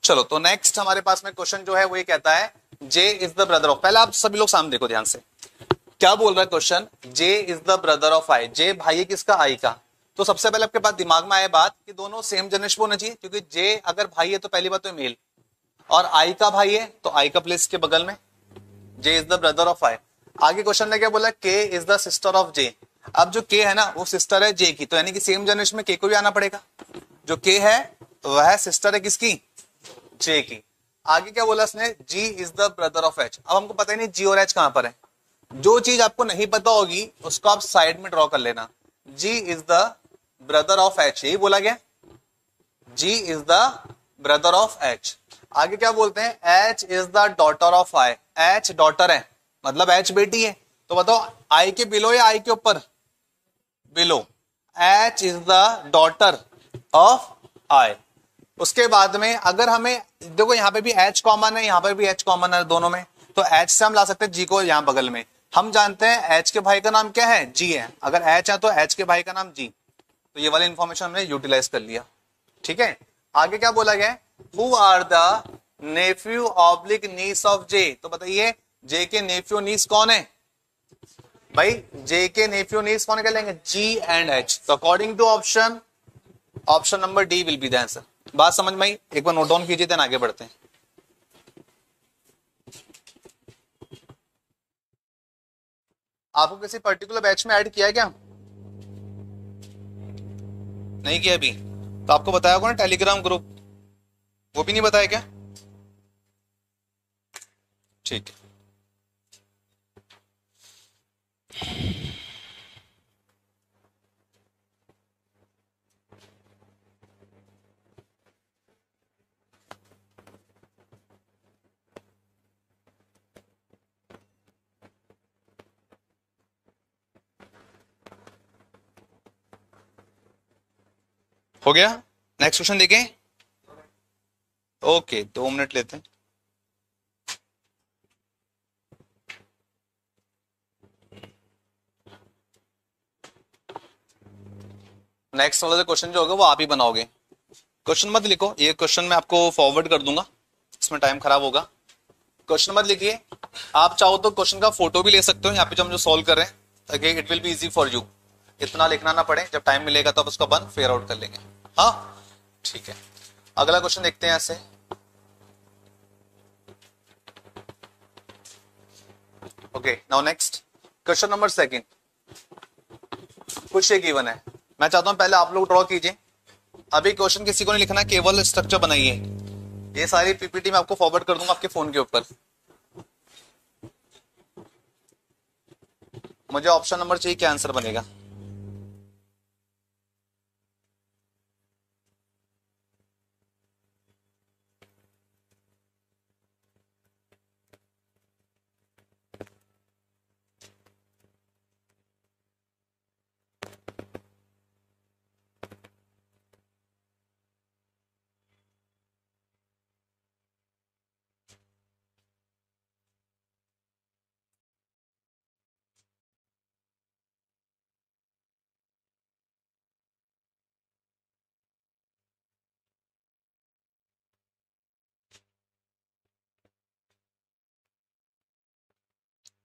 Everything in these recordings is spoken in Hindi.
चलो तो नेक्स्ट हमारे पास में क्वेश्चन जो है वो ये कहता है जे इज द ब्रदर ऑफ, पहले आप सभी लोग सामने देखो ध्यान से, क्या बोल रहा है question, J is the brother of I, J भाई है किसका, आई का। तो सबसे पहले आपके पास दिमाग में आया बात कि दोनों सेम जनरेशन होना चाहिए, क्योंकि जे अगर भाई है तो पहली बात तो मेल, और आई का भाई है तो आई का प्लेस के बगल में, जे इज द ब्रदर ऑफ आई। आगे क्वेश्चन ने क्या बोला, के इज द सिस्टर ऑफ जे। अब जो के है ना वो सिस्टर है जे की, तो यानी कि सेम जनरेशन में के को भी आना पड़ेगा। जो के है वह सिस्टर है किसकी, जे की। आगे क्या बोला इसने, G is the brother of H. अब हमको पता ही नहीं जी और एच कहां पर है, जो चीज आपको नहीं पता होगी उसको आप साइड में ड्रॉ कर लेना। G is the brother of H, यही बोला गया, G is the brother of H. आगे क्या बोलते हैं, H is the daughter of I, H daughter है मतलब एच बेटी है, तो बताओ आई के बिलो या आई के ऊपर, below. H is the daughter of I. उसके बाद में अगर हमें देखो यहां पे भी एच कॉमन है, यहां पर भी एच कॉमन है दोनों में, तो एच से हम ला सकते हैं जी को यहां बगल में। हम जानते हैं एच के भाई का नाम क्या है, जी है, अगर एच है तो एच के भाई का नाम जी, तो ये वाली इंफॉर्मेशन हमने यूटिलाइज कर लिया। ठीक है, आगे क्या बोला गया, who are the nephew oblique niece of J. तो बताइए जे के नेफ्यू नीस कौन है भाई, जे के नेफ्यू नीस कौन कर लेंगे, जी एंड एच। तो according to option number D will be the answer. बात समझ में आई, एक बार नोट डाउन कीजिए देन आगे बढ़ते हैं। आपको किसी पर्टिकुलर बैच में ऐड किया है क्या, नहीं किया अभी, तो आपको बताया होगा ना टेलीग्राम ग्रुप, वो भी नहीं बताया क्या, ठीक है। हो गया, नेक्स्ट क्वेश्चन देखें। ओके 2 मिनट लेते हैं। नेक्स्ट वाला जो क्वेश्चन जो होगा वो आप ही बनाओगे, क्वेश्चन मत लिखो, ये क्वेश्चन मैं आपको फॉरवर्ड कर दूंगा, इसमें टाइम खराब होगा। क्वेश्चन मत लिखिए, आप चाहो तो क्वेश्चन का फोटो भी ले सकते हो यहाँ पे जो हम जो सॉल्व कर रहे हैं, ताकि it will be easy for you, इतना लिखना ना पड़े, जब टाइम मिलेगा तो आप उसका बन फेयर आउट कर लेंगे। हाँ ठीक है, अगला क्वेश्चन देखते हैं ऐसे। Okay now next question number 2। कुछ ये गिवन है, मैं चाहता हूं पहले आप लोग ड्रॉ कीजिए, अभी क्वेश्चन किसी को नहीं लिखना, केवल स्ट्रक्चर बनाइए। ये सारी पीपीटी मैं आपको फॉरवर्ड कर दूंगा आपके फोन के ऊपर। मुझे ऑप्शन नंबर चाहिए, क्या आंसर बनेगा।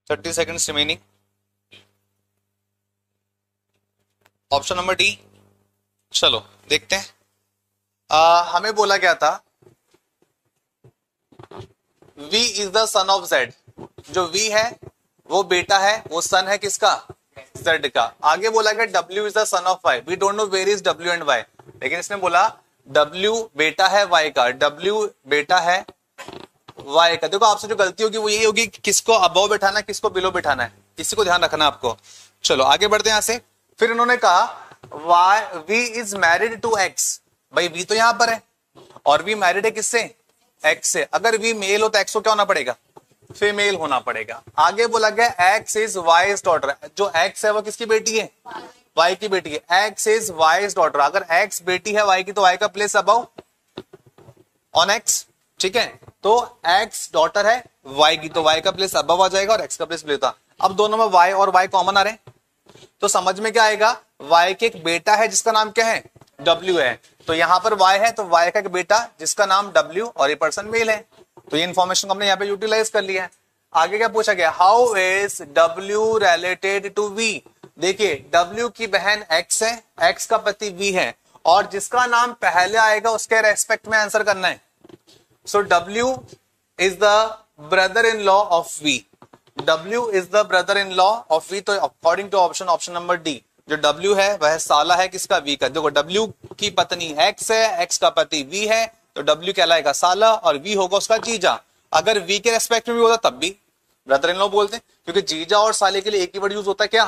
Thirty seconds remaining. Option number D, चलो देखते हैं। हमें बोला गया था V is the son of Z, जो V है वो बेटा है, वो सन है किसका, Z का। आगे बोला गया W is the son of Y, we don't know where is W and Y, लेकिन इसने बोला W बेटा है Y का, W बेटा है Y का। देखो आपसे जो गलती होगी वो यही होगी किसको अबव बैठाना है किसको बिलो बैठाना है, इसी को ध्यान रखना आपको। चलो आगे बढ़ते हैं यहां से। फिर इन्होंने कहा V is married to X, भाई V तो यहां पर है और V मैरिड है किससे, X से। अगर V मेल हो तो X को क्या होना पड़ेगा, फीमेल होना पड़ेगा। आगे बोला गया X इज Y's डॉटर, जो X है वो किसकी बेटी है, Y की बेटी है। X इज Y's डॉटर, अगर X बेटी है Y की तो Y का प्लेस अबव ऑन X, ठीक है। तो X डॉटर है Y की तो Y का प्लेस अबव आ जाएगा और X का प्लेस बिलो था। अब दोनों में Y और Y कॉमन आ रहे हैं, तो समझ में क्या आएगा, Y के एक बेटा है जिसका नाम क्या है W है, तो यहाँ पर y है, तो y का एक बेटा जिसका नाम W और ये पर्सन मेल है, तो ये इन्फॉर्मेशन को हमने यहाँ पे यूटिलाइज कर लिया है। आगे क्या पूछा गया, how is W related to V। देखिए W की बहन X है, X का पति V है, और जिसका नाम पहले आएगा उसके रेस्पेक्ट में आंसर करना है। So W is the brother in law of V। W is the brother in law of V, तो according to option number D, जो W है वह साला है किसका, V का। देखो W की पत्नी X है, X का पति V है, तो W कहलाएगा साला और V होगा उसका जीजा। अगर V के रेस्पेक्ट में भी होता तब भी ब्रदर इन लॉ बोलते हैं, क्योंकि जीजा और साले के लिए एक ही वर्ड यूज होता है, क्या,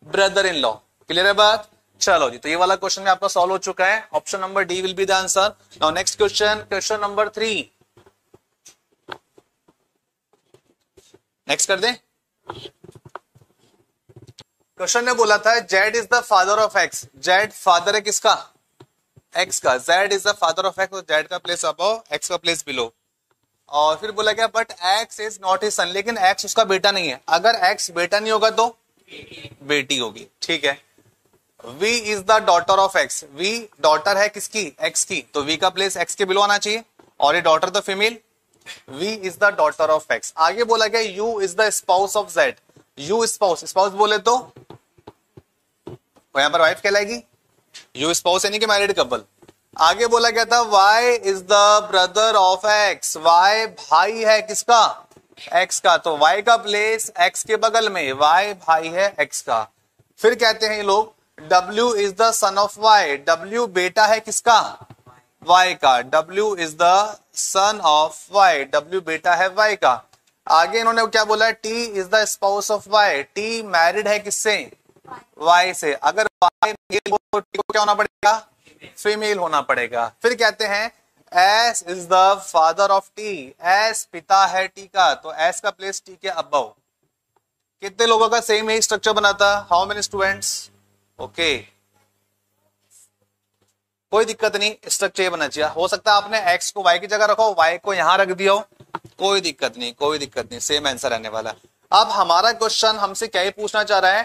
ब्रदर इन लॉ। क्लियर है बात। चलो जी, तो ये वाला क्वेश्चन में आपका सॉल्व हो चुका है। Option number D will be the answer. Now next question, question number 3। Next कर दें। क्वेश्चन ने बोला था Z is the father of x. Z father है किसका, एक्स का। Z is the father of x, Z का प्लेस अबव, एक्स का प्लेस बिलो। और फिर बोला गया but x is not his सन, लेकिन एक्स उसका बेटा नहीं है। अगर एक्स बेटा नहीं होगा तो बेटी होगी, ठीक है। V is the daughter of X. V daughter है किसकी, एक्स की, तो वी का प्लेस एक्स के बिलो आना चाहिए, और ये daughter the female. V is the daughter of X. आगे बोला गया U is the spouse of Z. U spouse, spouse बोले तो यहां पर वाइफ कहलाएगी, यू स्पाउस यानी कि मैरिड कपल। आगे बोला गया था Y is the brother of X. Y भाई है किसका, एक्स का, तो वाई का प्लेस एक्स के बगल में, वाई भाई है एक्स का। फिर कहते हैं ये लोग W is the son of Y. W बेटा है किसका, वाई का। W is the son of Y. W बेटा है वाई का। आगे इन्होंने क्या बोला, T is the spouse of Y. T married है किससे, वाई से। अगर वाई मेल हो तो T को क्या होना पड़ेगा, फीमेल होना पड़ेगा। फिर कहते हैं S is the father of T। S पिता है T का, तो S का प्लेस T के अबव। कितने लोगों का सेम यही स्ट्रक्चर बना था, हाउ मेनी स्टूडेंट्स, ओके कोई दिक्कत नहीं, स्ट्रक्चर ये बना चाहिए। हो सकता है आपने x को y की जगह रखो, y को यहां रख दिया हो, कोई दिक्कत नहीं, कोई दिक्कत नहीं, सेम आंसर आने वाला। अब हमारा क्वेश्चन हमसे क्या ही पूछना चाह रहा है,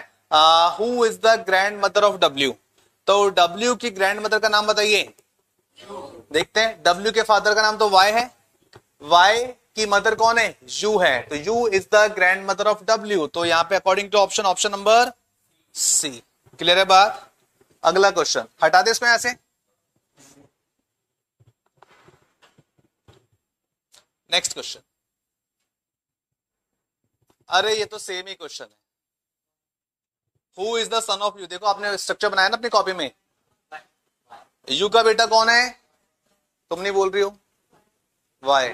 who is the grandmother of W। तो W की ग्रैंड मदर का नाम बताइए। देखते हैं, W के फादर का नाम तो Y है, Y की मदर कौन है, U है, तो U is the grandmother of W। तो यहां पे according to option number C। Clear है बात। अगला क्वेश्चन हटा दे इसमें, ऐसे नेक्स्ट क्वेश्चन। अरे ये तो सेम ही क्वेश्चन है, who is the son of you. देखो आपने स्ट्रक्चर बनाया ना अपनी कॉपी में, यू का बेटा कौन है, तुम नहीं बोल रही हो, वाई।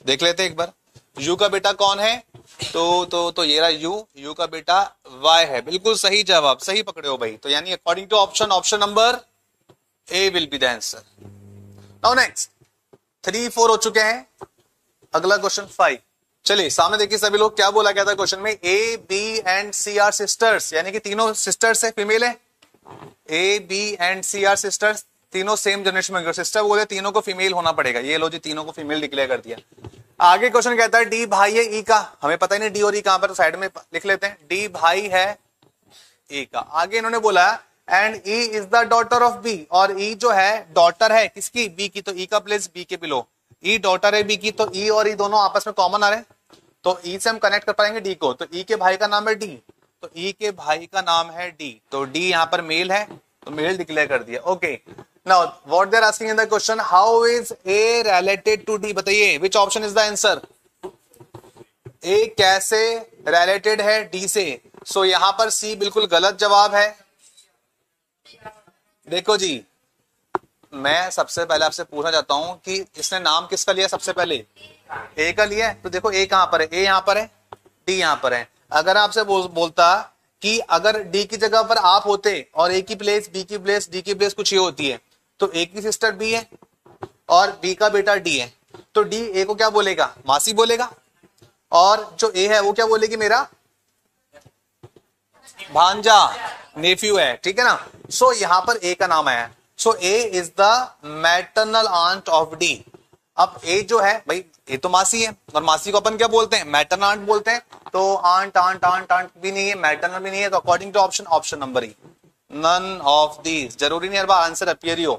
देख लेते एक बार, यू का बेटा कौन है, तो ये रहा यू का बेटा वाई है। बिल्कुल सही जवाब, सही पकड़े हो भाई। तो यानी according to option number A will be the answer. Now next 3, 4 हो चुके हैं। अगला क्वेश्चन 5। चलिए सामने देखिए सभी लोग, क्या बोला गया था क्वेश्चन में, A B and C are sisters, यानी कि तीनों सिस्टर्स है, फीमेल है। A B and C are sisters, तीनों सेम जनरेशन में, सिस्टर बोले तीनों को फीमेल होना पड़ेगा। ये लो जी, तीनों को फीमेल डिक्लेयर कर दिया। आगे क्वेश्चन कहता है डी भाई है ई का, हमें पता ही नहीं डी और ई कहां पर, साइड में लिख लेते हैं, डी भाई है ए का। आगे इन्होंने बोला and E is the daughter of B, और ई जो है डॉटर है किसकी, बी की, तो ई का प्लेस बी के बिलो। ई डॉटर है बी की, तो ई और ई दोनों आपस में कॉमन आ रहे हैं, तो ई से हम कनेक्ट कर पाएंगे डी को। तो ई के भाई का नाम है डी, तो ई के भाई का नाम है डी, तो डी यहाँ पर मेल है, तो मेल डिक्लेयर कर दिया। Okay, now what they are asking in the question, how is A related to D. बताइए which option is the answer. A कैसे रिलेटेड है डी से। सो यहां पर सी बिल्कुल गलत जवाब है। देखो जी, मैं सबसे पहले आपसे पूछना चाहता हूं कि इसने नाम किसका लिया, सबसे पहले ए का लिया है, तो देखो ए कहां पर है, ए यहां पर है, डी यहां पर है। अगर आपसे बोलता कि अगर डी की जगह पर आप होते और ए की प्लेस, बी की प्लेस, डी की प्लेस कुछ ये होती है, तो ए की सिस्टर बी है और बी का बेटा डी है, तो डी ए को क्या बोलेगा, मासी बोलेगा, और जो ए है वो क्या बोलेगी, मेरा भांजा, नेफ्यू है, ठीक है ना। सो यहां पर ए का नाम आया, so A is the maternal aunt of D. अब ए जो है भाई, ए तो मासी है, और मासी को अपन क्या बोलते हैं, मैटरनल आंट बोलते हैं, तो आंट आंट आंट आंट भी नहीं है, मैटरनल भी नहीं है, तो according to option number E. None of these. जरूरी नहीं हर बार आंसर अपीयर ही हो,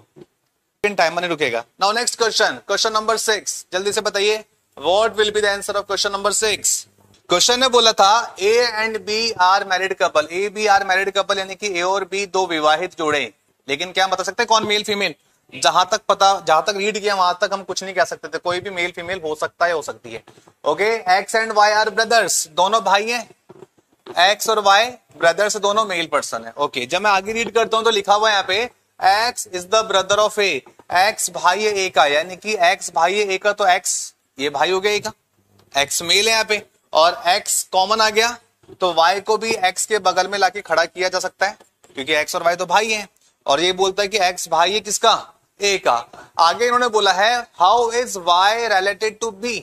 टाइमर नहीं रुकेगा। Now next question, question number 6, जल्दी से बताइए what will be the answer of question number 6। Question ने बोला था A and B are married couple, A B are married couple यानी कि ए और बी दो विवाहित जोड़े, लेकिन क्या बता सकते हैं कौन मेल फीमेल? जहां तक रीड किया वहां तक हम कुछ नहीं कह सकते थे, कोई भी मेल फीमेल हो सकता है, हो सकती है। Okay, X and Y are brothers, दोनों भाई हैं, एक्स और वाई ब्रदर्स, दोनों मेल पर्सन है। ओके, जब मैं आगे रीड करता हूं तो लिखा हुआ है यहाँ पे x is the brother of A, x भाई है ए का, यानी कि एक्स भाई है ए का, तो एक्स ये भाई हो गया ए का, एक्स मेल है यहाँ पे, और एक्स कॉमन आ गया तो वाई को भी एक्स के बगल में लाके खड़ा किया जा सकता है, क्योंकि एक्स और वाई तो भाई हैं। और ये बोलता है कि एक्स भाई है किसका? ए का। आगे इन्होंने बोला है how is Y related to B,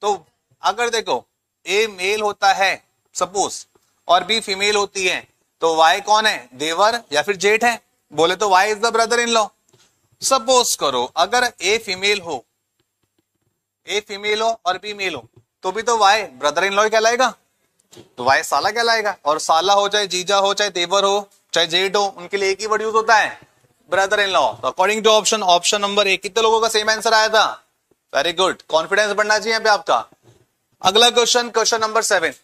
तो अगर देखो ए मेल होता है सपोज और बी फीमेल होती है, तो वाई कौन है? देवर या फिर जेठ है? बोले तो Y is the brother in law. Suppose करो अगर ए फीमेल हो और बी मेल हो, तो भी तो वाई ब्रदर इन लॉ कहलाएगा, तो वाई साला कहलाएगा। और साला हो चाहे जीजा हो चाहे देवर हो चाहे जेठ हो, उनके लिए एक ही वर्ड यूज होता है, ब्रदर इन लॉ। तो अकॉर्डिंग टू ऑप्शन नंबर 1 कितने लोगों का सेम आंसर आया था? वेरी गुड, कॉन्फिडेंस बढ़ना चाहिए यहाँ पे आपका। अगला question, question number 7,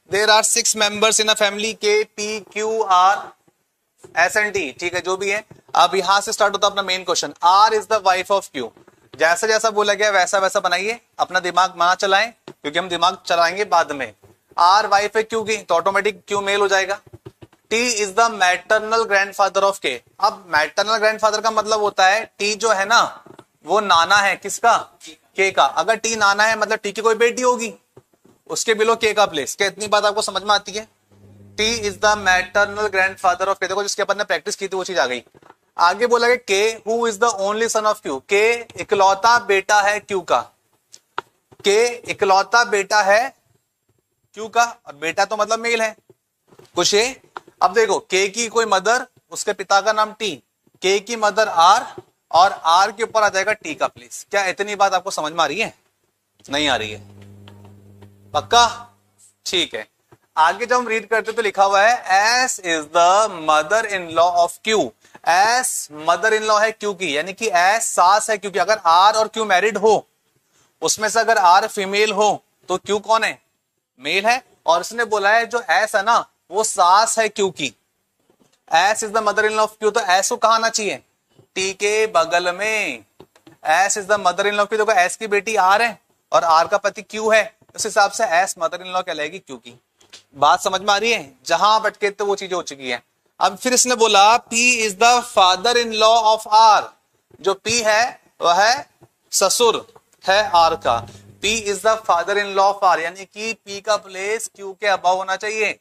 there are 6 members in a family K P Q R S and T, ठीक है जो भी है। अब यहां से स्टार्ट होता है अपना main question, R is the wife of Q. जैसा जैसा बोला गया वैसा वैसा बनाइए, अपना दिमाग ना चलाएं, क्योंकि हम दिमाग चलाएंगे बाद में। आर वाइफ है क्यू की, तो ऑटोमेटिक क्यू मेल हो जाएगा। T is the maternal grandfather of के। अब मैटरनल ग्रैंडफादर का मतलब होता है टी जो है ना वो नाना है किसका? के का। अगर टी नाना है मतलब टी की कोई बेटी होगी, उसके बिलो के का प्लेस। क्या इतनी बात आपको समझ में आती है? T is the maternal grandfather of के, देखो जिसके अपन ने प्रैक्टिस की थी वो चीज आ गई। आगे बोला गया के who is the only son of Q, के इकलौता बेटा है क्यू का, के इकलौता बेटा है क्यू का, और बेटा तो मतलब मेल है कुछ ये। अब देखो के की कोई मदर, उसके पिता का नाम टी, के की मदर आर, और आर के ऊपर आ जाएगा टी का प्लेस। क्या इतनी बात आपको समझ में आ रही है? नहीं आ रही है? पक्का? ठीक है। आगे जब हम रीड करते तो लिखा हुआ है S is the mother in law of Q. S mother in law है क्यू की, यानी कि एस सास है, क्योंकि अगर आर और क्यू मैरिड हो, उसमें से अगर आर फीमेल हो तो क्यू कौन है? मेल है। और इसने बोला है जो एस है ना वो सास है क्यू की। S is the mother in law of Q, तो एस को कहा आना चाहिए? टी के बगल में। S is the mother in law of Q, देखो एस की बेटी आर है और आर का पति क्यू है, उस हिसाब से एस मदर इन लॉ कहलाएगी क्यू की। बात समझ में आ रही है? जहां भटके तो वो चीजें हो चुकी है। अब फिर इसने बोला P is the father in law of R, जो पी है वह है ससुर है आर का। P is the father in law of R, यानी कि पी का प्लेस क्यू के अबव होना चाहिए,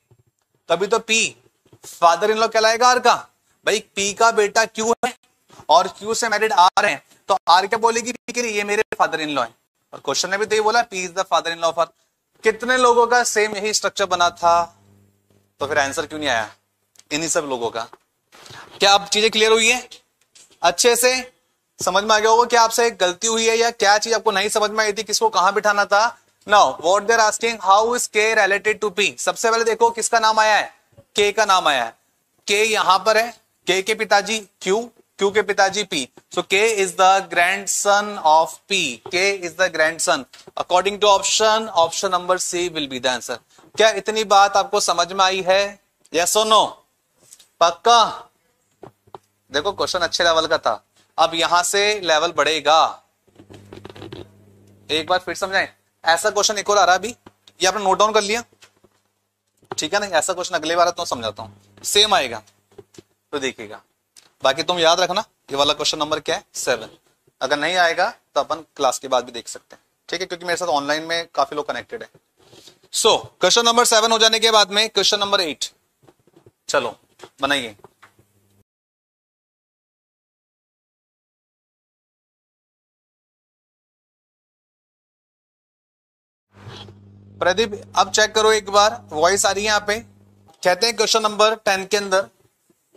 तभी तो पी फादर इन लॉ कहलाएगा आर का। भाई पी का बेटा क्यू है और क्यू से मैरिड आर है, तो आर क्या बोलेगी पी के लिए? ये मेरे फादर इन लॉ है। और क्वेश्चन ने भी तो ये बोला P is the father in law of R. कितने लोगों का सेम यही स्ट्रक्चर बना था? तो फिर आंसर क्यों नहीं आया इन्हीं सब लोगों का? क्या अब चीजें क्लियर हुई है? अच्छे से समझ में आ गया होगा क्या आपसे गलती हुई है या क्या चीज आपको नहीं समझ में आई थी, किसको कहां बिठाना था? Now what they are asking, how is K related to P. सबसे पहले देखो किसका नाम आया है? के का नाम आया है। के यहां पर है, के पिताजी क्यू, क्यू के पिताजी P, so K is the grandson of P. K is the grandson according to option number C will be the answer. क्या इतनी बात आपको समझ में आई है? यस और नो? पक्का? देखो क्वेश्चन अच्छे लेवल का था, अब यहां से लेवल बढ़ेगा। एक बार फिर समझाएं, ऐसा क्वेश्चन एक और आ रहा है अभी, ये आपने नोट डाउन कर लिया? ठीक है ना? ऐसा क्वेश्चन अगले बार तो समझाता हूं, सेम आएगा तो देखिएगा। बाकी तुम याद रखना ये वाला क्वेश्चन नंबर क्या है? 7। अगर नहीं आएगा तो अपन क्लास के बाद भी देख सकते हैं, ठीक है? क्योंकि मेरे साथ ऑनलाइन में काफी लोग कनेक्टेड है। सो क्वेश्चन नंबर 7 हो जाने के बाद में क्वेश्चन नंबर 8, चलो बनाइए। प्रदीप अब चेक करो एक बार, वॉइस आ रही है यहाँ पे। कहते हैं क्वेश्चन नंबर 10 के अंदर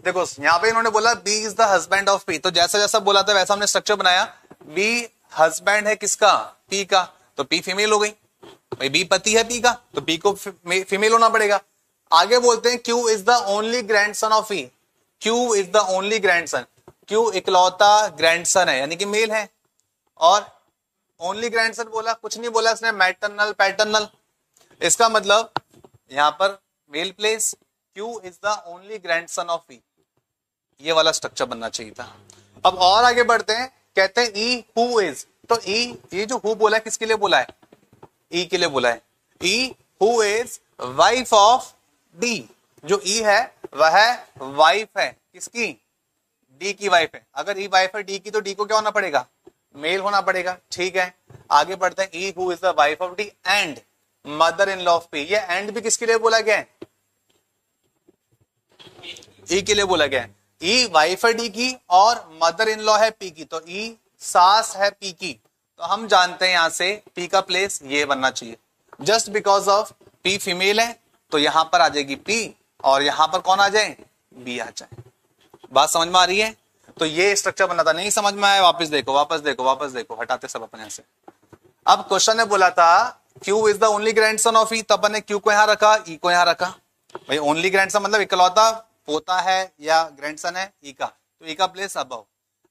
देखो यहाँ पे इन्होंने बोला B is the husband of P, तो जैसा जैसा बोला था वैसा हमने स्ट्रक्चर बनाया। बी हस्बैंड है किसका? पी का, तो पी फीमेल हो गई। भाई बी पति है पी का, तो पी को फीमेल होना पड़ेगा। आगे बोलते हैं Q is the only grandson of E, Q is the only grandson, Q इकलौता ग्रैंडसन है यानी कि मेल है, और ओनली ग्रैंडसन बोला, कुछ नहीं बोला इसने मैटरनल पैटर्नल, इसका मतलब यहां पर male place, Q is the only grandson of E, ये वाला स्ट्रक्चर बनना चाहिए था। अब और आगे बढ़ते हैं, कहते हैं ई हु इज, तो ई ये जो हु बोला है किसके लिए बोला है, ई के लिए बोला है, ई who is wife of D, जो ई है वह वाइफ है किसकी, डी की वाइफ है। अगर ई वाइफ है डी की तो डी को क्या होना पड़ेगा, मेल होना पड़ेगा, ठीक है। आगे बढ़ते हैं, ई who is the wife of D and mother in law of P, ये एंड भी किसके लिए बोला गया है, ई के लिए बोला गया है। ई वाइफ है डी की और मदर इन लॉ है पी की, तो ई सास है पी की, तो हम जानते हैं यहां से पी का प्लेस ये बनना चाहिए। Just because of P female है तो यहां पर आ जाएगी पी और यहां पर कौन आ जाए, बी आ जाए। बात समझ में आ रही है? तो ये स्ट्रक्चर बना था, नहीं समझ में आया वापस देखो वापस देखो वापस देखो, हटाते सब अपने से। अब क्वेश्चन ने बोला था Q is the only grandson of E, तब मैंने Q को यहां रखा, E को यहां रखा। भाई ओनली ग्रैंडसन मतलब इकलौता पोता है या ग्रैंडसन है E का, तो E का प्लेस अबव।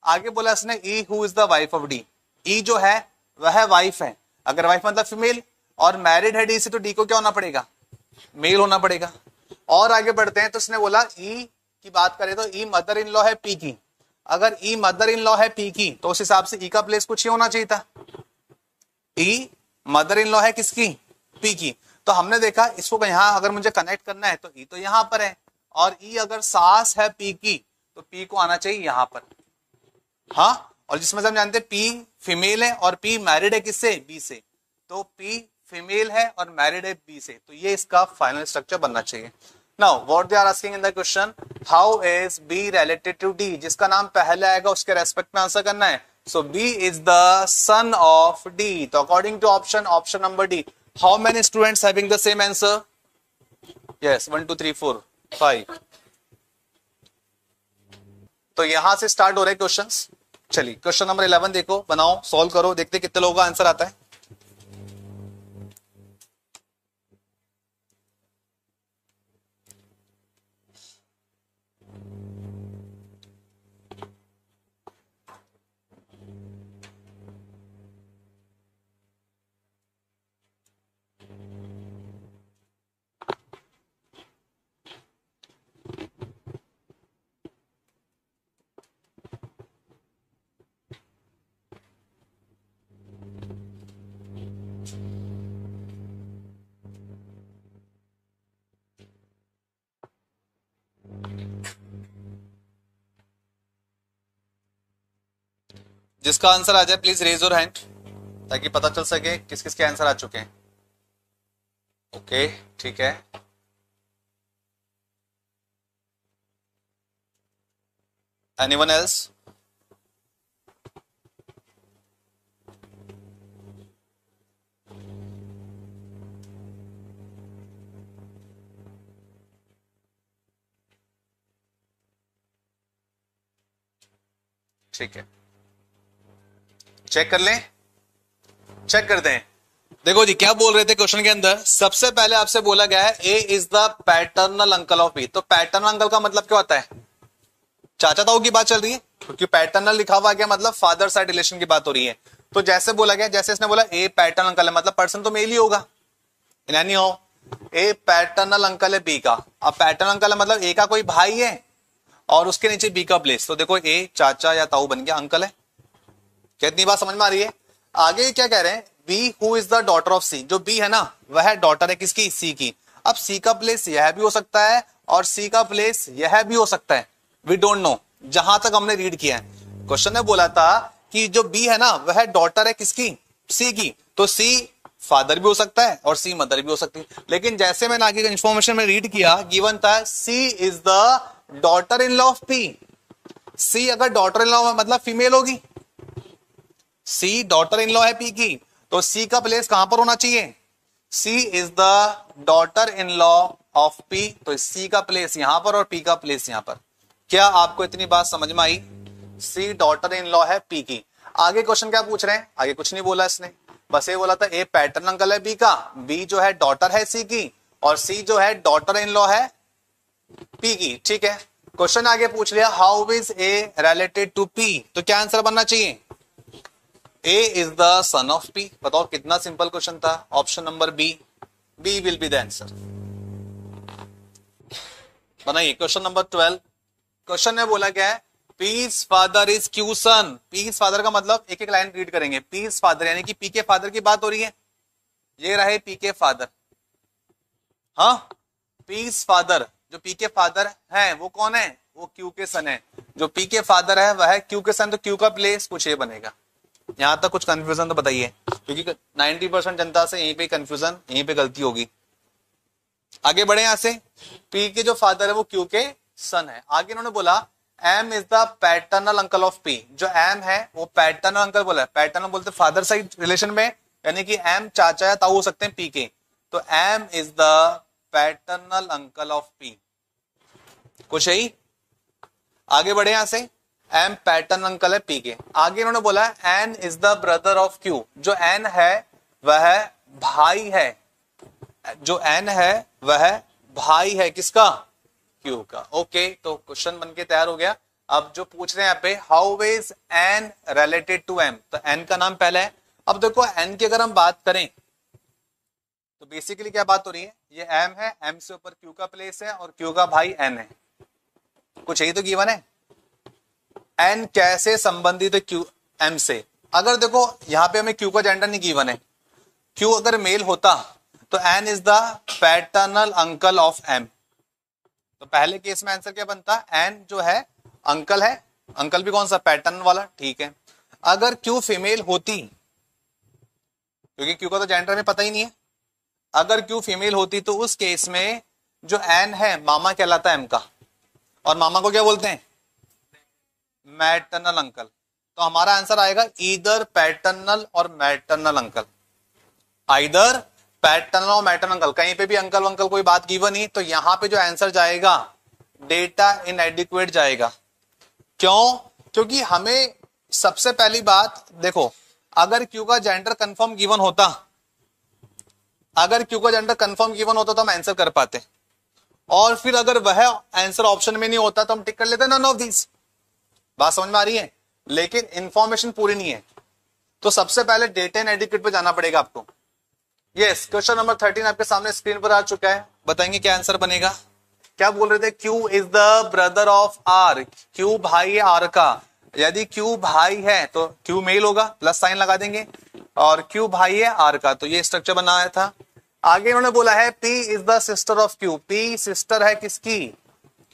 आगे बोला इसने E who is the wife of D, E जो है वह वाइफ है, अगर वाइफ मतलब फीमेल और मैरिड है डी से, तो डी को क्या होना पड़ेगा, मेल होना पड़ेगा। और आगे बढ़ते हैं तो इसने बोला E की बात करें तो E मदर इन लॉ है पी की, अगर E मदर इन लॉ है पी की तो उस हिसाब से E का प्लेस कुछ ही होना चाहिए था, E मदर इन लॉ है किसकी, पी की। तो हमने देखा इसको यहां अगर मुझे कनेक्ट करना है तो E तो यहां पर है, और E अगर सास है पी की तो P को आना चाहिए यहां पर। हाँ, और जिसमें हम जानते हैं P फीमेल है और P मैरिड है किससे, B से, तो P फीमेल है और मैरिड है B से, तो ये इसका फाइनल स्ट्रक्चर बनना चाहिए। Now what they are asking in the question, how is B related to D, जिसका नाम पहले आएगा उसके रेस्पेक्ट में आंसर करना है। So B is the son of D, तो according to option number D, how many students having the same answer, yes 1 2 3 4 5। तो यहां से स्टार्ट हो रहे क्वेश्चंस। चलिए क्वेश्चन नंबर 11 देखो, बनाओ, सॉल्व करो, देखते कितने लोगों का आंसर आता है। जिसका आंसर आ जाए प्लीज रेज योर हैंड, ताकि पता चल सके किस किस के आंसर आ चुके हैं। ओके ठीक है, एनीवन एल्स? ठीक है, चेक कर लें, चेक करते हैं। देखो जी क्या बोल रहे थे क्वेश्चन के अंदर, सबसे पहले आपसे बोला गया है A is the paternal uncle of B, तो पैटर्नल अंकल का मतलब क्या होता है, चाचा ताऊ की बात चल रही है, क्योंकि पैटर्नल लिखा हुआ गया मतलब फादर साइड रिलेशन की बात हो रही है। तो जैसे बोला गया, जैसे इसने बोला ए पैटर्नल अंकल है, मतलब पर्सन तो मेल ही होगा, यानी हो ए पैटर्नल अंकल है बी का। अब पैटर्नल अंकल है मतलब ए का कोई भाई है और उसके नीचे बी का प्लेस, तो देखो ए चाचा या ताऊ बन गया, अंकल है। कितनी बात समझ में आ रही है? आगे क्या कह रहे हैं, B who is the daughter of C, जो बी है ना वह डॉटर है किसकी, सी की। अब सी का प्लेस यह भी हो सकता है और सी का प्लेस यह भी हो सकता है, वी डोंट नो, जहां तक हमने रीड किया है। क्वेश्चन ने बोला था कि जो बी है ना वह डॉटर है किसकी, सी की, तो सी फादर भी हो सकता है और सी मदर भी हो सकती है। लेकिन जैसे मैंने आगे इंफॉर्मेशन में रीड किया, गिवन था C is the daughter in law of P. C अगर डॉटर इन लॉ मतलब फीमेल होगी, सी डॉटर इन लॉ है पी की, तो सी का प्लेस कहां पर होना चाहिए, C is the daughter in law of P, तो सी का प्लेस यहां पर और पी का प्लेस यहां पर। क्या आपको इतनी बात समझ में आई? सी डॉटर इन लॉ है पी की। आगे क्वेश्चन क्या पूछ रहे हैं, आगे कुछ नहीं बोला इसने, बस ये बोला था ए पैटर्न अंकल है बी का, बी जो है डॉटर है सी की और सी जो है डॉटर इन लॉ है पी की, ठीक है। क्वेश्चन आगे पूछ लिया how is A related to P, तो क्या आंसर बनना चाहिए? A is the son of P. बताओ कितना सिंपल क्वेश्चन था। Option number B, B will be the answer. बनाइए क्वेश्चन नंबर 12। क्वेश्चन में बोला गया है P's father is Q son. P's father का मतलब एक एक लाइन रीड करेंगे। पीस फादर यानी कि पी के फादर की बात हो रही है। ये रहे पी के फादर, हाँ पीस फादर जो पी के फादर हैं वो कौन है? वो क्यू के सन है। जो पी के फादर है वह है क्यू के सन, तो क्यू का प्लेस कुछ ये बनेगा। यहां तक कुछ कंफ्यूजन तो बताइए, क्योंकि 90% जनता से यहीं पे कंफ्यूजन, यहीं पे गलती होगी। आगे बढ़े यहां से। पी के जो फादर है वो क्यू के सन है। आगे इन्होंने बोला M is the paternal uncle of P. जो एम है वो पैटर्नल अंकल बोला। पैटर्नल बोलते फादर साइड रिलेशन में, यानी कि एम चाचा या ताऊ हो सकते हैं पी के। तो M is the paternal uncle of P. कुछ यही। आगे बढ़े यहां से। एम पैटर्नल अंकल है पी के। आगे इन्होंने बोला N is the brother of Q. जो एन है वह भाई है। जो एन है वह भाई है किसका? क्यू का। ओके, तो क्वेश्चन बनके तैयार हो गया। अब जो पूछ रहे हैं यहाँ पे how is N related to M, तो एन का नाम पहला है। अब देखो एन की अगर हम बात करें तो बेसिकली क्या बात हो रही है, ये एम है, एम से ऊपर क्यू का प्लेस है और क्यू का भाई एन है। कुछ यही तो गिवन है। एन कैसे संबंधित है क्यू एम से? अगर देखो यहां पे हमें क्यू का जेंडर नहीं गिवन है। क्यू अगर मेल होता तो N is the paternal uncle of M. तो पहले केस में आंसर क्या बनता? एन जो है अंकल है, अंकल भी कौन सा? पैटर्न वाला, ठीक है। अगर क्यू फीमेल होती, क्योंकि क्यू का तो जेंडर में पता ही नहीं है, अगर क्यू फीमेल होती तो उस केस में जो एन है मामा कहलाता है एम का। और मामा को क्या बोलते हैं? Maternal uncle. तो हमारा आंसर आएगा ईदर पैटर्नल और मैटरनल अंकल। आइदर पैटर्नल और मैटरनल अंकल। कहीं पे भी अंकल अंकल कोई बात गिवन नहीं, तो यहां पे जो आंसर जाएगा डेटा इनएडिक्वेट जाएगा। क्यों? क्योंकि हमें सबसे पहली बात देखो, अगर क्यू का जेंडर कंफर्म गिवन होता, अगर क्यू का जेंडर कंफर्म गिवन होता तो हम आंसर कर पाते, और फिर अगर वह आंसर ऑप्शन में नहीं होता तो हम टिक कर लेते नन ऑफ दीज। बात समझ में आ रही है? लेकिन इंफॉर्मेशन पूरी नहीं है, तो सबसे पहले डेटा इनएडिक्वेट पे जाना पड़ेगा आपको। यस, क्वेश्चन नंबर 13 आपके सामने स्क्रीन पर आ चुका है। बताएंगे क्या आंसर बनेगा? क्या बोल रहे थे? Q is the brother of R. Q भाई है आर का। यदि क्यू भाई है तो क्यू मेल होगा, प्लस साइन लगा देंगे, और क्यू भाई है आर का, तो ये स्ट्रक्चर बनाया था। आगे उन्होंने बोला है P is the sister of Q. P sister है किसकी?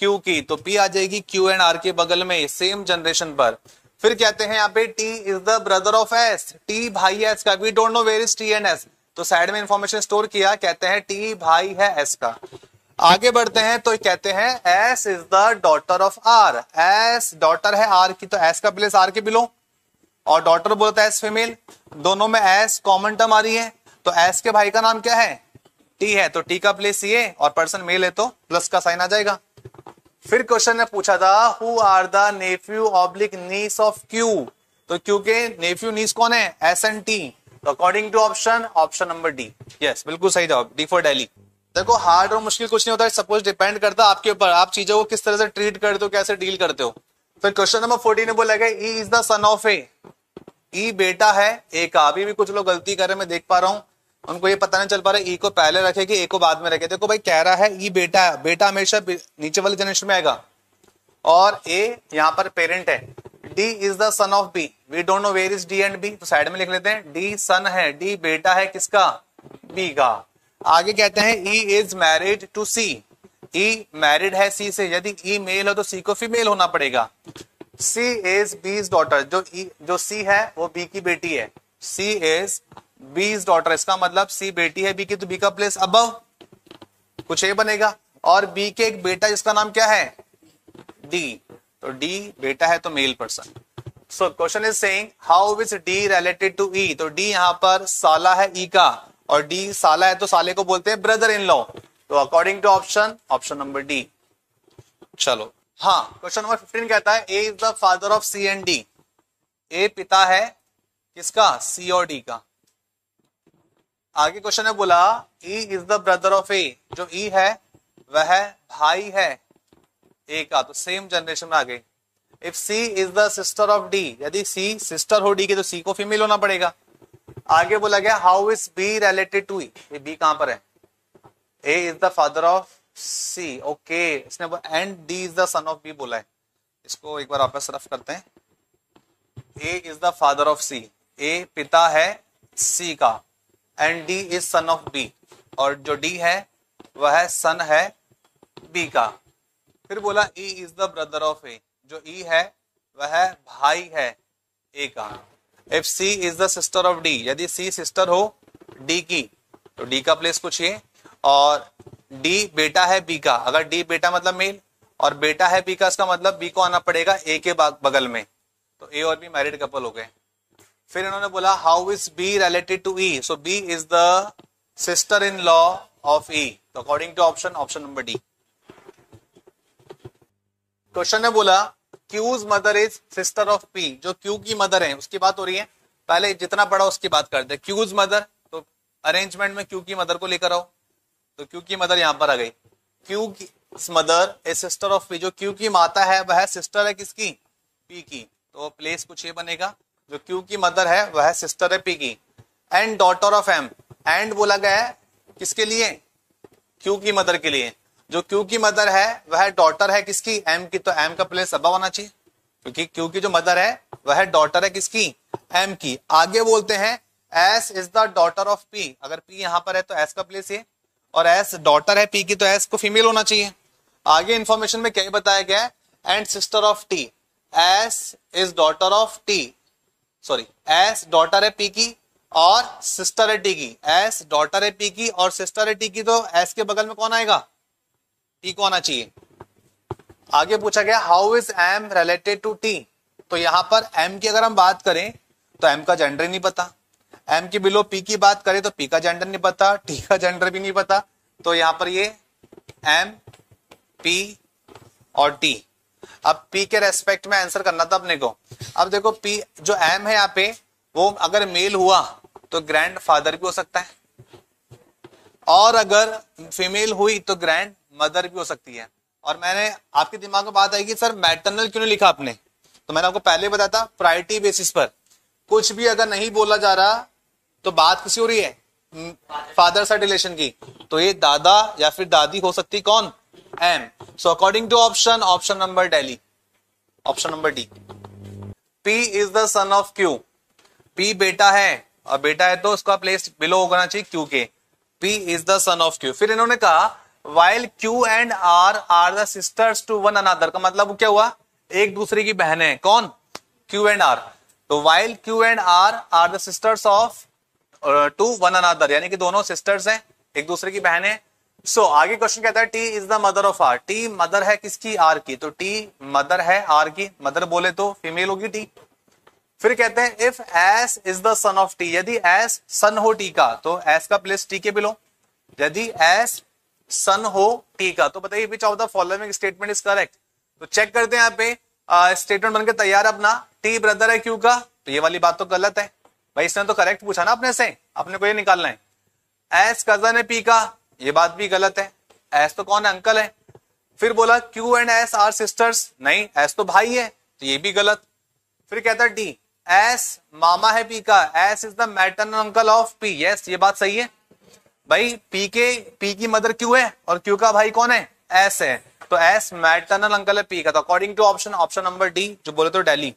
क्यू की। तो पी आ जाएगी क्यू एंड आर के बगल में, सेम जनरेशन पर। फिर कहते हैं यहाँ पे T is the brother of S. T भाई है एस का। We don't know where is T and S, तो साइड में इंफॉर्मेशन स्टोर किया, कहते हैं टी भाई है एस का। आगे बढ़ते हैं तो कहते हैं S is the daughter of R. S daughter है आर की, तो एस का प्लेस आर के बिलो, और डॉटर बोलता है एस फीमेल। दोनों में एस कॉमन टर्म आ रही है, तो एस के भाई का नाम क्या है? टी है, तो टी का प्लेस ये, और पर्सन मेल है तो प्लस का साइन आ जाएगा। फिर क्वेश्चन ने पूछा था who are the nephew oblique niece of Q. तो क्यू के नेफ्यू नीस कौन है? S and T. तो according to option number D. Yes, बिल्कुल सही जवाब, डी फॉर दिल्ली। देखो हार्ड और मुश्किल कुछ नहीं होता है, सपोज डिपेंड करता है आपके ऊपर, आप चीजों को किस तरह से ट्रीट करते हो, कैसे डील करते हो। फिर क्वेश्चन नंबर 14 ने बोला E is the son of A. E बेटा है ए का। अभी भी कुछ लोग गलती कर रहे हैं, मैं देख पा रहा हूं, उनको ये पता नहीं चल पा रहा है ई को पहले रखे कि ए को बाद में रखे। देखो भाई कह रहा है ई बेटा है, बेटा हमेशा नीचे वाले जनरेशन में आएगा, और ए यहाँ पर पेरेंट है। D is the son of B. We don't know where is D and B, तो साइड में लिख लेते हैं डी सन है, डी बेटा है किसका? बी का। आगे कहते हैं E is married to C. E married है सी से। यदि ई मेल हो तो सी को फीमेल होना पड़ेगा। सी इज बीज डॉटर। जो सी है वो बी की बेटी है। सी इज बीज डॉटर, इसका मतलब सी बेटी है बी की, तो बी का प्लेस अबव, कुछ ये बनेगा। और बी के एक बेटा जिसका नाम क्या है? डी। तो डी बेटा है तो male person. So question is saying how is D related to E. तो डी यहाँ पर साला है ई का, और डी साला है तो साले को बोलते हैं ब्रदर इन लॉ। तो according to option number D. चलो हाँ, क्वेश्चन नंबर 15 कहता है A is the father of C and D. A पिता है किसका? सी और डी का। आगे क्वेश्चन है बोला E is the brother of A, जो ई है वह भाई है ए का, तो सेम जनरेशन में आ गई। If C is the sister of D, यदि सी सिस्टर हो डी की तो सी को फीमेल होना पड़ेगा। आगे बोला गया how is B related to E, ये बी कहां पर है, A is the father of C, okay इसने and D is the son of B बोला है। इसको एक बार वापस रफ करते हैं। A is the father of C, A पिता है सी का, and D is son of B, और जो डी है वह सन है बी का। फिर बोला E is the brother of A, जो ई है वह भाई है ए का। If C is the sister of D, यदि सी सिस्टर हो डी की तो डी का प्लेस पूछिए, और डी बेटा है बी का, अगर डी बेटा मतलब मेल और बेटा है बी का, इसका मतलब बी को आना पड़ेगा ए के बगल में, तो ए और बी मैरिड कपल हो गए। फिर इन्होंने बोला how is B related to E, so B is the sister in law of E, तो according to option number D. Question ने बोला Q's mother is sister of P, जो क्यू की मदर है उसकी बात हो रही है, पहले जितना पढ़ा उसकी बात करते हैं। क्यूज मदर, तो अरेंजमेंट में क्यू की मदर को लेकर आओ, तो क्यू की मदर यहां पर आ गई। क्यू की mother A sister of P, जो क्यू की माता है वह सिस्टर है किसकी, पी की, तो प्लेस कुछ ये बनेगा, जो क्यू की मदर है वह सिस्टर है पी की। And daughter of M, and बोला गया है किसके लिए, क्यू की मदर के लिए, जो क्यू की मदर है वह डॉटर है किसकी, एम की, तो एम का प्लेस अबव होना चाहिए, क्योंकि क्यू की जो मदर है वह डॉटर है किसकी, एम की। आगे बोलते हैं S is the daughter of P, अगर पी यहां पर है तो एस का प्लेस ये, और एस डॉटर है पी की तो एस को फीमेल होना चाहिए। आगे इंफॉर्मेशन में क्या बताया गया है, and sister of T, S is daughter of T, sorry S daughter है पी की और सिस्टर है टी की, एस डॉटर है पी की और सिस्टर है टी की, तो एस के बगल में कौन आएगा, टी को आना चाहिए। आगे पूछा गया how is M related to T, तो यहां पर एम की अगर हम बात करें तो एम का जेंडर नहीं पता, एम की बिलो पी की बात करें तो पी का जेंडर नहीं पता, टी का जेंडर भी नहीं पता, तो यहां पर ये एम पी और टी। अब पी के रेस्पेक्ट में आंसर करना था अपने को। अब देखो पी जो एम है यहाँ पे वो अगर मेल हुआ तो ग्रैंड फादर भी हो सकता है, और अगर फीमेल हुई तो ग्रैंड मदर भी हो सकती है। और मैंने आपके दिमाग में बात आई कि सर मैटरनल क्यों नहीं लिखा आपने, तो मैंने आपको पहले बताया था प्रायोरिटी बेसिस पर कुछ भी अगर नहीं बोला जा रहा तो बात किसी हो रही है, फादर साइड रिलेशन की, तो ये दादा या फिर दादी हो सकती, कौन, M. So according to option number daily, option number D. P is the son of Q, P बेटा है, और बेटा है तो उसका प्लेस बिलो होना चाहिए क्यू के, P is the son of Q. फिर इन्होंने कहा while Q and R are the sisters to one another, का मतलब क्या हुआ, एक दूसरे की बहन है, कौन, Q and R, तो while Q and R are the sisters of to one another, यानी कि दोनों सिस्टर्स हैं, एक दूसरे की बहन है। सो आगे क्वेश्चन कहता है T is the mother of R, T mother है किसकी, R की, तो T मदर है R की, मदर बोले तो फीमेल होगी T। फिर कहते हैं if S is the son of T, यदि S सन हो T का तो S का प्लेस T के बिलो, यदि S सन हो टी का तो बताइए विच of the following statement is correct. तो चेक करते हैं यहाँ पे स्टेटमेंट बनके तैयार अपना, टी ब्रदर है क्यू का, तो ये वाली बात तो गलत है भाई, इसने तो करेक्ट पूछा ना अपने से, अपने को ये निकालना है। एस कजन है पी का, ये बात भी गलत है, एस तो कौन है, अंकल है। फिर बोला Q and S R sisters, नहीं एस तो भाई है, तो ये भी गलत। फिर कहता है डी एस मामा है पी का, S is the maternal uncle of P, yes ये बात सही है भाई, पी की मदर क्यू है और क्यू का भाई कौन है, एस है, तो एस मैटरनल अंकल है पी का, तो according to option number D, जो बोले तो डेली।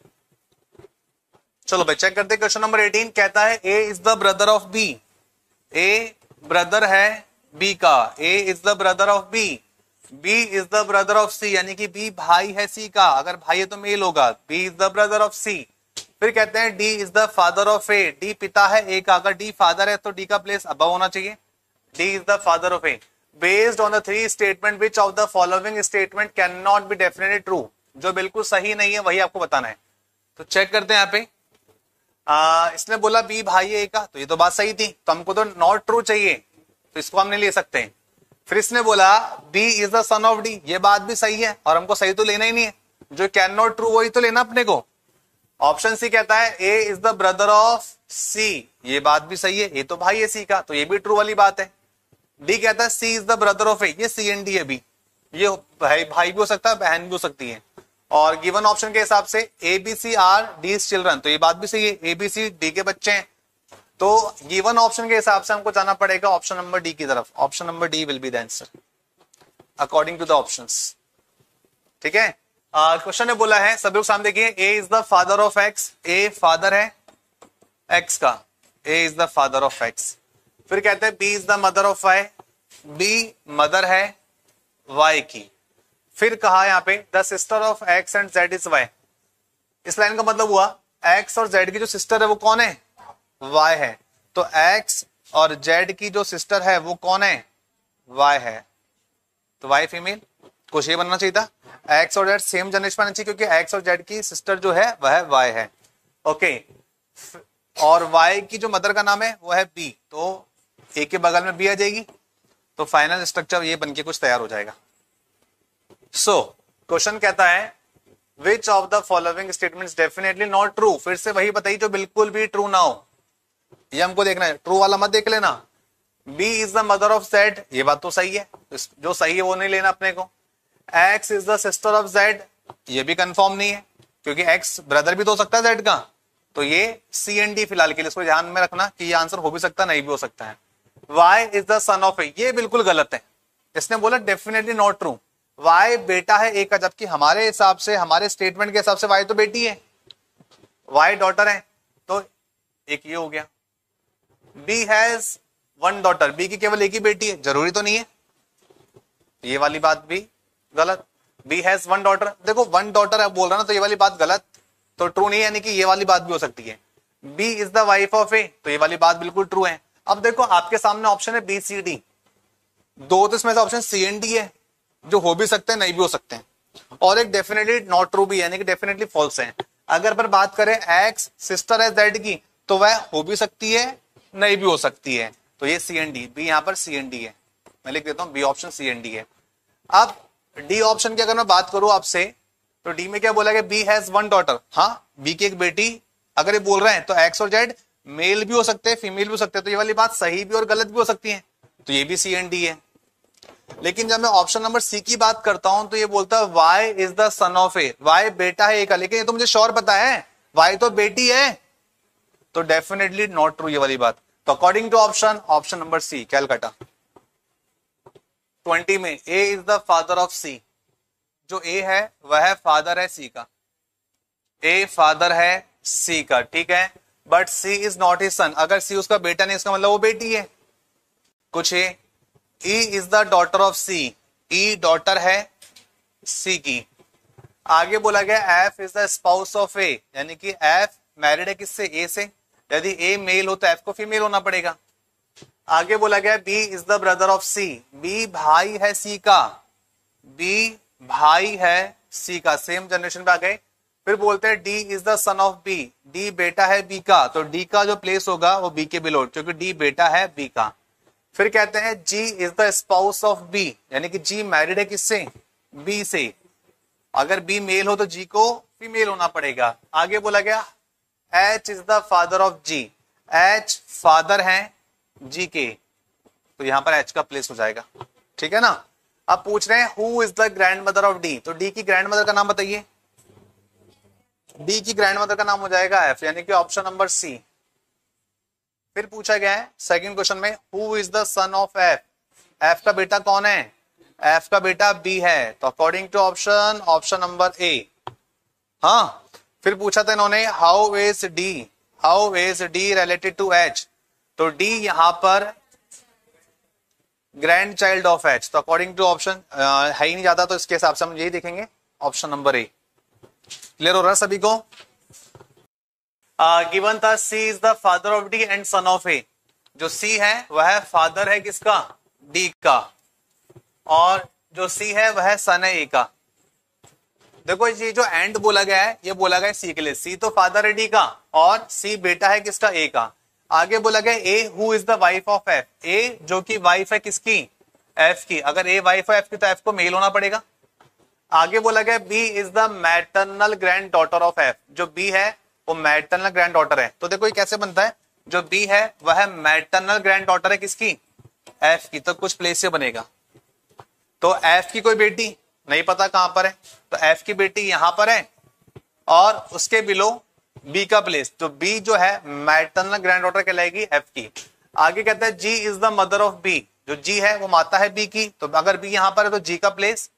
चलो भाई चेक करते हैं क्वेश्चन नंबर 18 कहता है A is the brother of B, A brother है बी का, A is the brother of B, B is the brother of C, यानी कि बी भाई है सी का, अगर भाई है तो मेल होगा, B is the brother of C. फिर कहते हैं D is the father of A, D पिता है ए का, अगर डी फादर है तो डी का प्लेस अबव होना चाहिए, D is the father of A. Based on the three statement, which of the following statement cannot be definitely true? जो बिल्कुल सही नहीं है वही आपको बताना है। तो चेक करते हैं यहाँ पे, इसने बोला B भाई है A का, तो ये तो बात सही थी, तो हमको तो नॉट ट्रू चाहिए, तो इसको हम नहीं ले सकते। फिर इसने बोला B is the son of D, ये बात भी सही है और हमको सही तो लेना ही नहीं है, जो कैन नॉट ट्रू वही तो लेना अपने को। ऑप्शन सी कहता है A is the brother of सी, ये बात भी सही है, ए तो भाई है सी का, तो ये भी ट्रू वाली बात है। डी कहता है सी is the brother of A, ये सी एंड डी है भी, ये भाई भी हो सकता है, बहन भी हो सकती है। और गिवन ऑप्शन के हिसाब से A B C are D children, तो ये बात भी सही है, ए बी सी डी के बच्चे हैं। तो गिवन ऑप्शन के हिसाब से हमको जाना पड़ेगा ऑप्शन नंबर डी की तरफ। Option number D will be the answer according to the options. ठीक है, क्वेश्चन ने बोला है, सभी लोग सामने देखिए, A is the father of X, A father है एक्स का, A is the father of X. फिर कहते हैं B is the mother of Y, B mother है वाई की। फिर कहा यहां पे the sister of X and Z is Y. इस लाइन का मतलब हुआ एक्स और जेड की जो सिस्टर है वो कौन है, वाई है। तो एक्स और जेड की जो सिस्टर है वो कौन है, वाई है। तो वाई फीमेल, कुछ ये बनना चाहिए था, एक्स और जेड सेम जनरेशन में आना चाहिए, क्योंकि एक्स और जेड की सिस्टर जो है वह वाई है। ओके, और वाई की जो मदर का नाम है वो है बी, तो ए के बगल में बी आ जाएगी, तो फाइनल स्ट्रक्चर ये बनके कुछ तैयार हो जाएगा। सो क्वेश्चन कहता है विच of the following statements definitely not true. फिर से वही बताइए जो बिल्कुल भी ट्रू ना हो, ये हमको देखना है, ट्रू वाला मत देख लेना। B is the mother of Z, ये बात तो सही है, जो सही है वो नहीं लेना अपने को। X is the sister of Z, ये भी कंफर्म नहीं है, क्योंकि एक्स ब्रदर भी तो हो सकता है जेड का, तो ये सी एंड डी फिलहाल के लिए इसको ध्यान में रखना कि ये आंसर हो भी सकता है नहीं भी हो सकता है। Y is the son of A, ये बिल्कुल गलत है, इसने बोला डेफिनेटली नॉट ट्रू। वाई बेटा है ए का, जबकि हमारे हिसाब से, हमारे स्टेटमेंट के हिसाब से वाई तो बेटी है, वाई डॉटर है, तो एक ये हो गया। B has one daughter, B की केवल एक ही बेटी है, जरूरी तो नहीं है, ये वाली बात भी गलत। बी हैज वन डॉटर, देखो वन डॉटर है बोल रहा ना, तो ये वाली बात गलत, तो ट्रू नहीं है, यानी कि ये वाली बात भी हो सकती है। B is the wife of A, तो ये वाली बात बिल्कुल ट्रू है। अब देखो आपके सामने ऑप्शन है बी सी डी, दो तो इसमें से ऑप्शन सी एंड डी है, जो हो भी सकते हैं नहीं भी हो सकते हैं, और एक डेफिनेटली नॉट ट्रू भी है, यानी कि डेफिनेटली फॉल्स है। अगर पर बात करें एक्स सिस्टर है जेड की, तो वह हो भी सकती है नहीं भी हो सकती है, तो ये सी एंड डी, बी यहां पर सी एंड डी है, मैं लिख देता हूं B option C and D है। अब डी ऑप्शन की अगर मैं बात करूं आपसे, तो डी में क्या बोला गया, बी हैज वन डॉटर, हाँ बी की एक बेटी अगर ये बोल रहे हैं, तो एक्स और जेड मेल भी हो सकते हैं फीमेल भी हो सकते हैं, तो ये वाली बात सही भी और गलत भी हो सकती है, तो ये भी सी एंड डी है। लेकिन जब मैं ऑप्शन नंबर सी की बात करता हूं, तो ये बोलता है Y is the son of A, Y बेटा है ए का, लेकिन ये तो मुझे श्योर पता है वाई तो बेटी है, तो डेफिनेटली नॉट ट्रू ये वाली बात। तो according to option number C Calcutta. 20 में A is the father of C, जो ए है वह फादर है सी का, ए फादर है सी का, ठीक है, but C is not his son. अगर सी उसका बेटा नहीं, इसका मतलब वो बेटी है। कुछ है E is the daughter of C, E daughter है सी की। आगे बोला गया F is the spouse of A, यानी कि एफ मैरिड है किससे, ए से, यदि ए मेल हो तो एफ को फीमेल होना पड़ेगा। आगे बोला गया B is the brother of C, B भाई है सी का, बी भाई है सी का, सेम जनरेशन पे आ गए। फिर बोलते हैं D is the son of B, D बेटा है बी का, तो डी का जो प्लेस होगा वो बी के बिलो, क्योंकि डी बेटा है बी का। फिर कहते हैं G is the spouse of B, यानी कि जी मैरिड है किससे, बी से, अगर बी मेल हो तो जी को फीमेल होना पड़ेगा। आगे बोला गया H is the father of G, H father है जी के, तो यहां पर एच का प्लेस हो जाएगा, ठीक है ना। अब पूछ रहे हैं who is the grandmother of D, तो डी की ग्रैंड मदर का नाम बताइए, डी की ग्रैंड मदर का नाम हो जाएगा एफ, यानी कि ऑप्शन नंबर सी। फिर पूछा गया है सेकंड क्वेश्चन में who is the son of F, F का बेटा कौन है, एफ का बेटा बी है, तो according to option number A. हाँ, फिर पूछा था इन्होंने how is D related to H, तो डी यहां पर ग्रैंड चाइल्ड ऑफ एच, तो अकॉर्डिंग टू ऑप्शन है ही नहीं जाता, तो इसके हिसाब से हम यही देखेंगे ऑप्शन नंबर ए। क्लियर हो रहा है सभी को। गिवन था C is the father of D and son of A, जो सी है वह फादर है किसका, डी का, और जो सी है वह सन है ए का। देखो ये जो एंड बोला गया है, ये बोला गया है सी के लिए, सी तो फादर है डी का और सी बेटा है किसका, ए का। आगे बोला गया A who is the wife of F, A जो कि वाइफ है किसकी, एफ की, अगर ए वाइफ है एफ की तो एफ को मेल होना पड़ेगा। आगे बोला गया B is the maternal grand daughter of F, जो बी है वो मैटरनल ग्रैंड डॉटर है। तो देखो ये कैसे बनता है, जो बी है वह मैटरनल ग्रैंड डॉटर है किसकी, एफ की। तो कुछ प्लेस से बनेगा। तो एफ की कोई बेटी नहीं पता कहां पर है, तो एफ की बेटी यहां पर है और उसके बिलो बी का प्लेस, तो बी जो है मैटरनल ग्रैंड डॉटर कहलाएगी एफ की। आगे कहता है G is the mother of B, जो जी है वो माता है बी की, तो अगर बी यहां पर है तो जी का प्लेस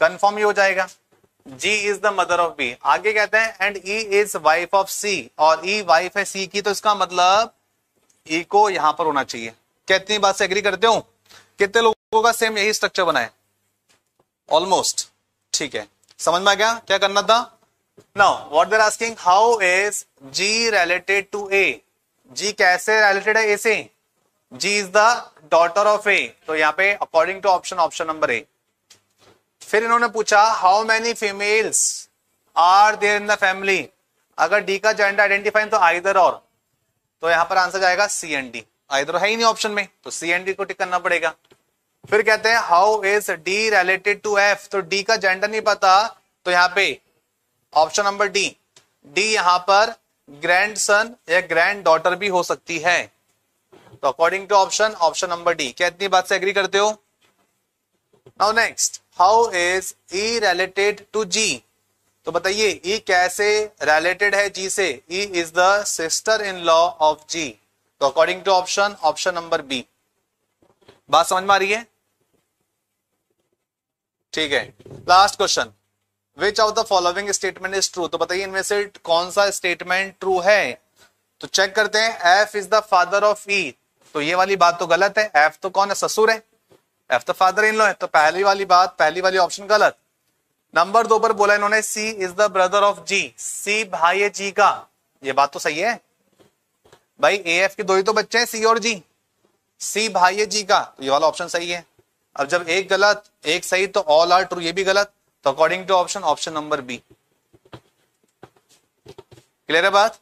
कंफर्म ही हो जाएगा, G is the mother of B. आगे कहते हैं and E is wife of C, और ई वाइफ है सी की, तो इसका मतलब ई को यहां पर होना चाहिए। क्या इतनी बात से एग्री करते हो? कितने लोगों का सेम यही स्ट्रक्चर बना है? ऑलमोस्ट। ठीक है, समझ में आ गया क्या करना था? Now what they are asking, how is G related to A, G कैसे रिलेटेड है ए से? G is the daughter of A, तो यहां पे according to option, option number A. फिर इन्होंने पूछा how many females are there in the family, अगर डी का जेंडर आइडेंटिफाई तो आइदर और, तो यहां पर आंसर जाएगा सी एंड डी, आइदर है ही नहीं ऑप्शन में, तो सी एंड डी को टिक करना पड़ेगा। फिर कहते हैं how is D related to F, तो डी का जेंडर नहीं पता, तो यहां पे ऑप्शन नंबर डी, डी यहां पर ग्रैंडसन या ग्रैंड डॉटर भी हो सकती है, तो according to option, option number D. क्या इतनी बात से एग्री करते हो? Now next, how is E related to G, तो बताइए ई कैसे रिलेटेड है जी से? E is the sister in law of G, तो according to option, option number B. बात समझ में आ रही है? ठीक है, last question, which of the following statement is true, तो बताइए इनमें से कौन सा स्टेटमेंट ट्रू है? तो चेक करते हैं, F is the father of E, तो ये वाली बात तो गलत है, एफ तो कौन है, ससुर है, एफ तो फादर इन लॉ है, तो पहली वाली बात, पहली वाली ऑप्शन गलत। नंबर 2 पर बोला इन्होंने सी इज द ब्रदर ऑफ जी, सी भाई है जी का, ये बात तो सही है भाई, ए एफ के दो ही तो बच्चे हैं सी और जी, सी भाई है जी का, तो ये वाला ऑप्शन सही है। अब जब एक गलत एक सही तो ऑल आर ट्रू, ये भी गलत, तो according to option, option number B. Clear है बात?